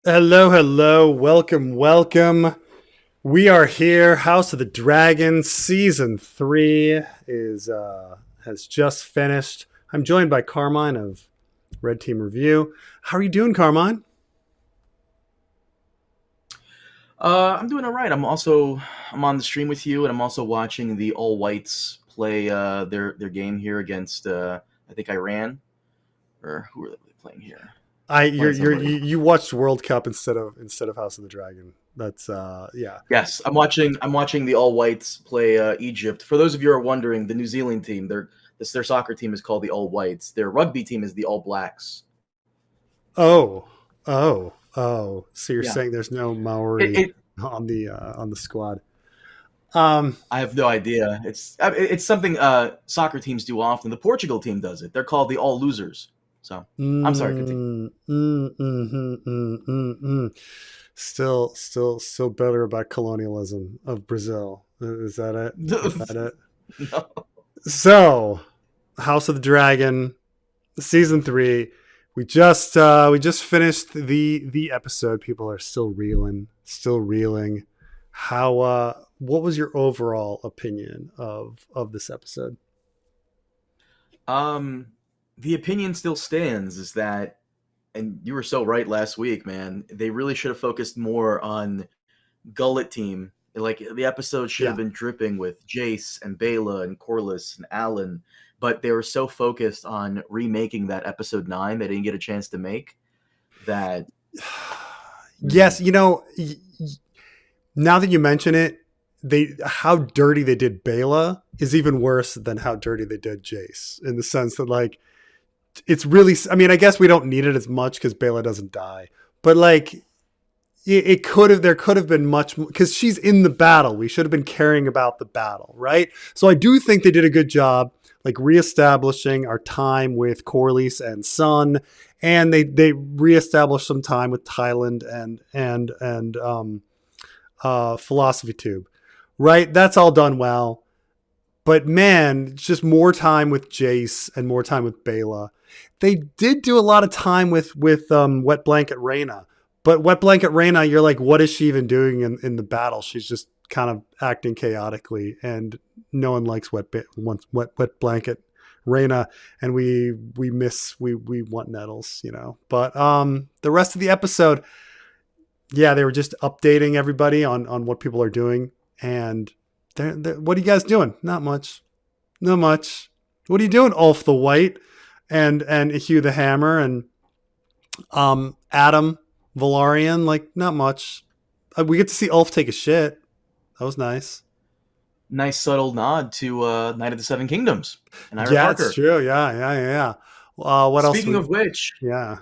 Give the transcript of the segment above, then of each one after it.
Hello, hello, welcome, welcome. We are here. House of the Dragon season 3 is has just finished. I'm joined by Carmine of Red Team Review. How are you doing, Carmine? I'm doing all right. I'm on the stream with you, and I'm also watching the All Whites play their game here against I think Iran, or who are they playing here? I Playing somebody. you watched World Cup instead of House of the Dragon. That's yeah. Yes, I'm watching the All Whites play Egypt. For those of you who are wondering, the New Zealand team, their soccer team is called the All Whites. Their rugby team is the All Blacks. Oh, oh. So you're Yeah, saying there's no it, Maori it on the squad? Um, I have no idea. It's something soccer teams do often. The Portugal team does it. They're called the All Losers. So I'm sorry, continue. mm. Still better about colonialism of Brazil. Is that it? Is that it? No. So, House of the Dragon, season 3. We just finished the episode. People are still reeling, still reeling. How what was your overall opinion of this episode? Um, the opinion still stands is that, and you were so right last week, man. They really should have focused more on Gullet Team. Like the episode should have Yeah. been dripping with Jace and Bela and Corliss and Alan, but they were so focused on remaking that episode 9 they didn't get a chance to make that. Yes, now that you mention it, they how dirty they did Bela is even worse than how dirty they did Jace, in the sense that like it's really, I mean, I guess we don't need it as much because Bela doesn't die, but like it could have, there could have been much more because she's in the battle. We should have been caring about the battle, right? So I do think they did a good job like reestablishing our time with Corliss and Sun, and they reestablished some time with Thailand and Philosophy Tube, right? That's all done well. But man, it's just more time with Jace and more time with Bela. They did do a lot of time with Wet Blanket Rhaena, but Wet Blanket Rhaena, you're like, what is she even doing in the battle? She's just kind of acting chaotically, and no one likes Wet Blanket Rhaena, and we want Nettles, you know. But the rest of the episode, yeah, they were just updating everybody on what people are doing, and what are you guys doing? Not much. Not much. What are you doing, Ulf the White and Hugh the Hammer and Adam Valarian? Like, not much. We get to see Ulf take a shit. That was nice. Nice subtle nod to Knight of the Seven Kingdoms and Ira Yeah, it's Parker. true. Yeah. What else? Speaking of which, Yeah.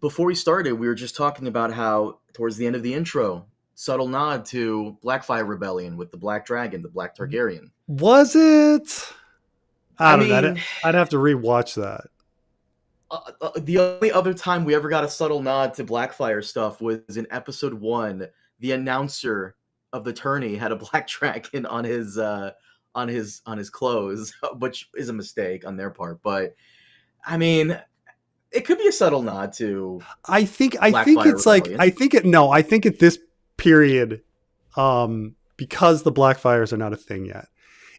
before we started, we were just talking about how towards the end of the intro, subtle nod to Blackfire Rebellion with the Black Dragon, the Black Targaryen. Was it? I I don't know. mean, I'd have to rewatch that. the only other time we ever got a subtle nod to Blackfire stuff was in episode 1. The announcer of the tourney had a black dragon on his clothes, which is a mistake on their part. But I mean, it could be a subtle nod to I think Blackfire it's like Rebellion. I think it no, I think at this period, because the Blackfires are not a thing yet.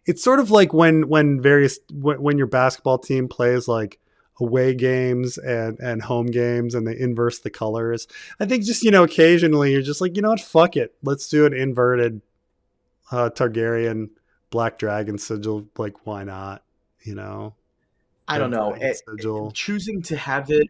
It's sort of like when your basketball team plays like away games and home games and they inverse the colors. I think just, occasionally you're just like, you know what, fuck it. Let's do an inverted Targaryen Black Dragon sigil. Like, why not? You know, I don't Red know. Dragon sigil. Choosing to have it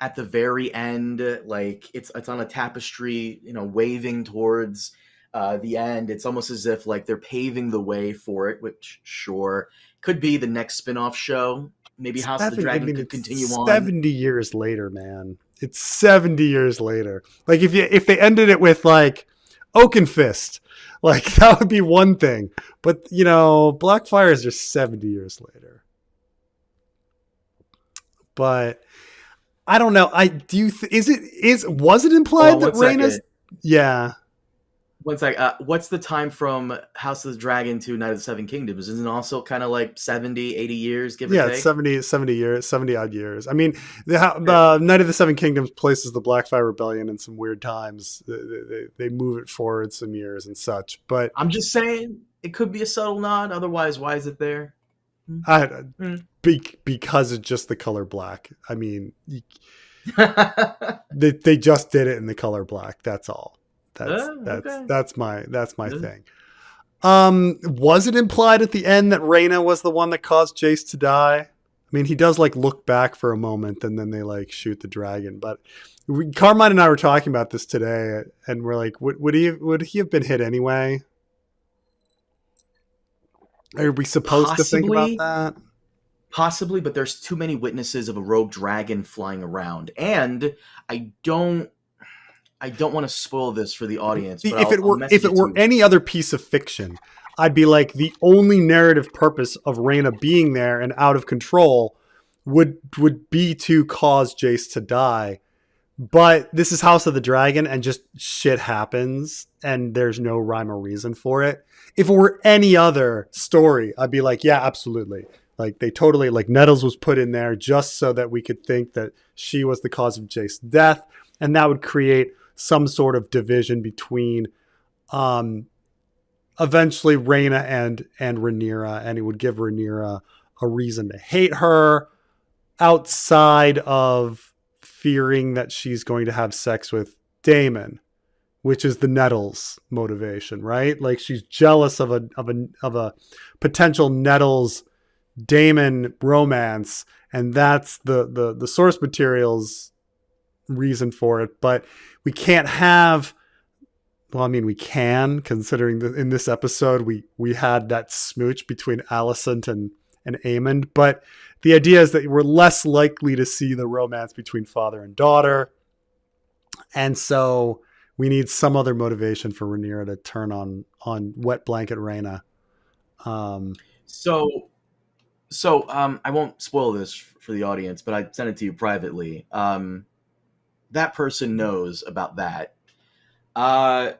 at the very end, like it's on a tapestry, waving towards the end. It's almost as if like they're paving the way for it, which sure could be the next spin-off show. Maybe House of the I Dragon mean, could it's continue on. 70 years later, man. It's 70 years later. Like if they ended it with like Oakenfist, like that would be one thing. But Blackfire is just 70 years later. But I don't know. I do you th- is it is was it Hold implied on that one Rhaena's second. yeah. One sec. What's the time from House of the Dragon to Night of the Seven Kingdoms? Isn't it also kind of like 70, 80 years, give or Yeah, it's take? 70 years, 70 odd years. I mean, Okay. Night of the Seven Kingdoms places the Blackfire Rebellion in some weird times. They move it forward some years and such. But I'm just saying it could be a subtle nod. Otherwise, why is it there? Hmm. I, Hmm. because it's just the color black. I mean, Oh, they just did it in the color black. That's all. okay. That's my Yeah. thing. Was it implied at the end that Rhaena was the one that caused Jace to die? I mean, he does like look back for a moment and then they like shoot the dragon. But Carmine and I were talking about this today, and we're like, would he have been hit anyway? Are we supposed to think about Possibly, that? possibly, but there's too many witnesses of a rogue dragon flying around, and I don't, I don't want to spoil this for the audience, but I'll If message it it to were you. any other piece of fiction, I'd be like, the only narrative purpose of Rhaena being there and out of control would be to cause Jace to die. But this is House of the Dragon, and just shit happens, and there's no rhyme or reason for it. If it were any other story, I'd be like, yeah, absolutely. Like, they totally, like, Nettles was put in there just so that we could think that she was the cause of Jace's death, and that would create some sort of division between um, eventually Rhaena and Rhaenyra, and it would give Rhaenyra a reason to hate her outside of fearing that she's going to have sex with Daemon, which is the Nettles motivation, right? Like, she's jealous of a potential Nettles Daemon romance, and that's the source material's reason for it. But we can't have, well, I mean, we can, considering that in this episode we had that smooch between Alicent and Aemond, but the idea is that we're less likely to see the romance between father and daughter, and so we need some other motivation for Rhaenyra to turn on wet blanket Rhaena. Um, So, I won't spoil this for the audience, but I sent it to you privately. That person knows about that. Uh,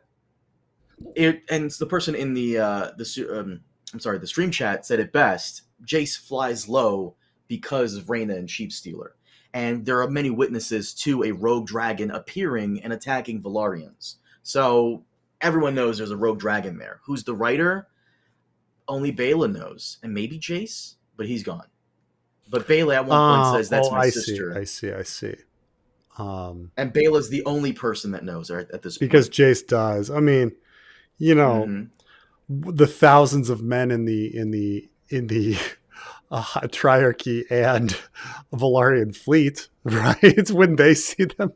and the person in the stream chat said it best. Jace flies low because of Rhaena and Sheepstealer, and there are many witnesses to a rogue dragon appearing and attacking Velaryons. So everyone knows there's a rogue dragon there. Who's the writer? Only Bela knows, and maybe Jace, but he's gone. But Bela at one point says, "That's my I see, sister," I see. and Bela's the only person that knows at this Because point. Jace dies. I mean, you know, Mm-hmm. the thousands of men in the Triarchy and Valarian fleet, right? When they see them,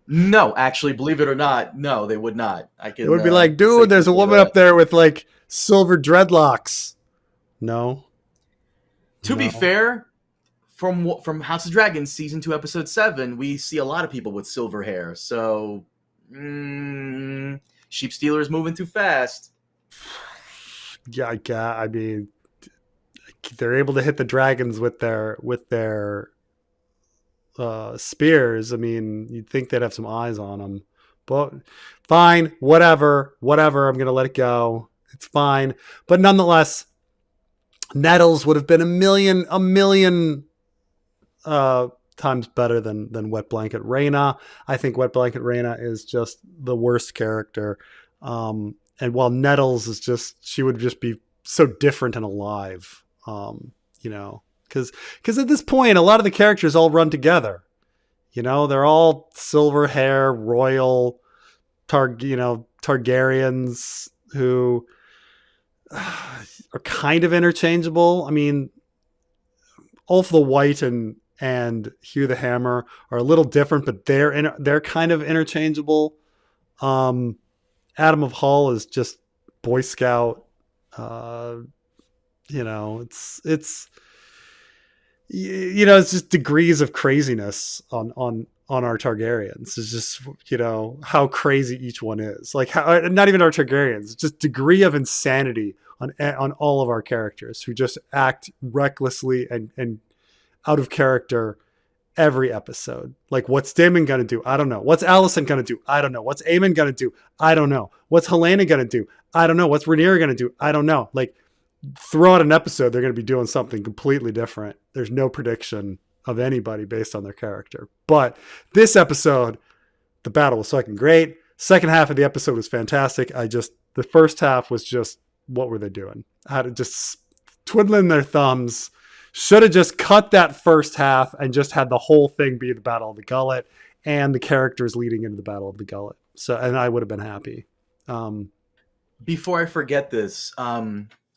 No, actually, believe it or not, no, they would not. I it can would be like, dude, there's a safely say woman up that. there with like silver dreadlocks. No, To be no. fair, from House of Dragons season 2 episode 7, we see a lot of people with silver hair. So, Sheep Stealer is moving too fast. Yeah, I mean, they're able to hit the dragons with their spears. I mean, you'd think they'd have some eyes on them, but fine, whatever. I'm gonna let it go. It's fine, but nonetheless, Nettles would have been a million times better than Wet Blanket Rhaena. I think Wet Blanket Rhaena is just the worst character. And while Nettles is just, she would just be so different and alive. You know, because at this point, a lot of the characters all run together. You know, they're all silver hair, royal, Targaryens who are kind of interchangeable. I mean, Ulf the White and Hugh the Hammer are a little different, but they're kind of interchangeable. Um, Adam of Hull is just Boy Scout. Uh, you know, it's just degrees of craziness on our Targaryens. It's just, how crazy each one is. Like, how, not even our Targaryens, just degree of insanity on all of our characters who just act recklessly and out of character every episode. Like, what's Damon going to do? I don't know. What's Allison going to do? I don't know. What's Eamon going to do? I don't know. What's Helena going to do? I don't know. What's Rhaenyra going to do? I don't know. Like, throughout an episode, they're going to be doing something completely different. There's no prediction of anybody based on their character. But this episode, the battle was fucking great. Second half of the episode was fantastic. The first half was just, what were they doing? How to just twiddling their thumbs. Should have just cut that first half and just had the whole thing be the Battle of the Gullet and the characters leading into the Battle of the Gullet. So, and I would have been happy. Before I forget this,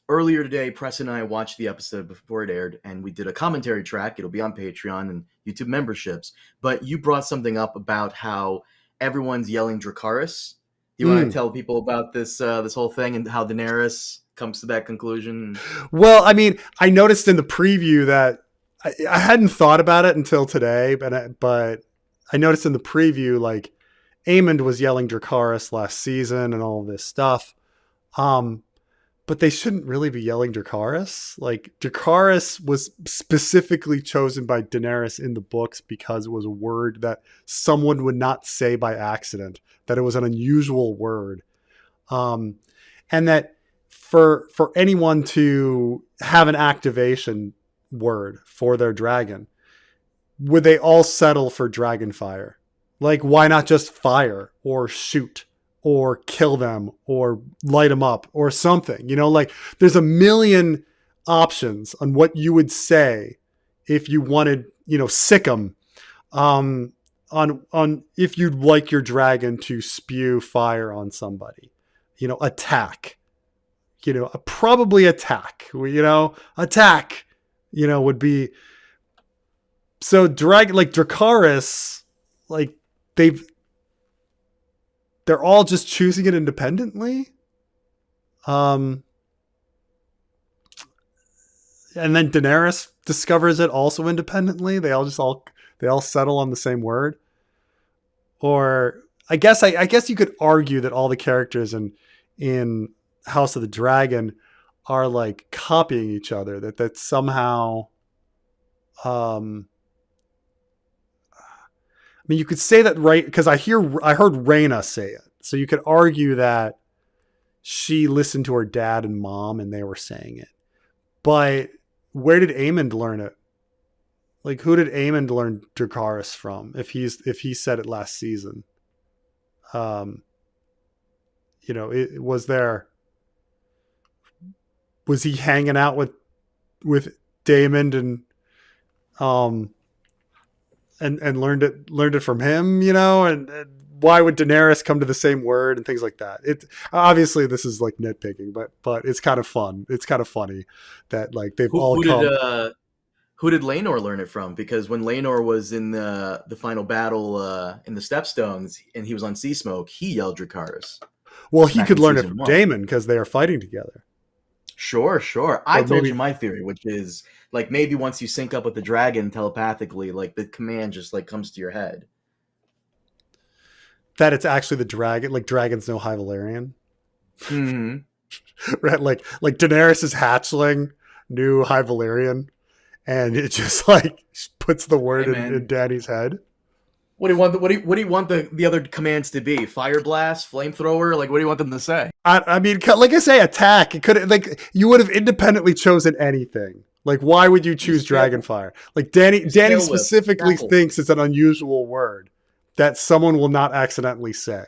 earlier today, Preston and I watched the episode before it aired, and we did a commentary track. It'll be on Patreon and YouTube memberships. But you brought something up about how everyone's yelling Dracarys. Do you want to tell people about this whole thing and how Daenerys comes to that conclusion? Well, I mean, I noticed in the preview that I hadn't thought about it until today, but I noticed in the preview, like, Aemond was yelling Dracarys last season and all this stuff. But they shouldn't really be yelling Dracarys. Like, Dracarys was specifically chosen by Daenerys in the books because it was a word that someone would not say by accident, that it was an unusual word. And that for anyone to have an activation word for their dragon, would they all settle for Dragonfire? Like, why not just fire or shoot or kill them or light them up or something? You know, like, there's a million options on what you would say if you wanted, you know, sick 'em, on if you'd like your dragon to spew fire on somebody, you know, attack, you know, probably attack, you know, attack, you know, would be. So Dracarys, like, they're all just choosing it independently. And then Daenerys discovers it also independently. They all settle on the same word. Or I guess you could argue that all the characters in House of the Dragon are like copying each other, that somehow, I mean, you could say that, right? Because I heard Rhaena say it. So you could argue that she listened to her dad and mom and they were saying it. But where did Aemond learn it? Like, who did Aemond learn Dracarys from? If he said it last season, you know, was he hanging out with Daemon and learned it from him, you know? And why would Daenerys come to the same word and things like that? It obviously, this is like nitpicking, but it's kind of fun. It's kind of funny that, like, they've all come. Who did Laenor learn it from? Because when Laenor was in the final battle in the Stepstones and he was on Sea Smoke, he yelled Dracarys. Well, he could learn it from Daemon because they are fighting together. Sure. I told you my theory, which is, like, maybe once you sync up with the dragon telepathically, like, the command just, like, comes to your head. That it's actually the dragon. Like, dragons know High Valyrian. Mm-hmm. Right? Like Daenerys' hatchling knew High Valyrian, and it just, like, puts the word in Dany's head. What do you want? What do you want the other commands to be? Fire blast, flamethrower? Like, what do you want them to say? I mean, like I say, attack. It could, like, you would have independently chosen anything. Like, why would you choose Dragonfire? Like, Dany specifically thinks it's an unusual word that someone will not accidentally say.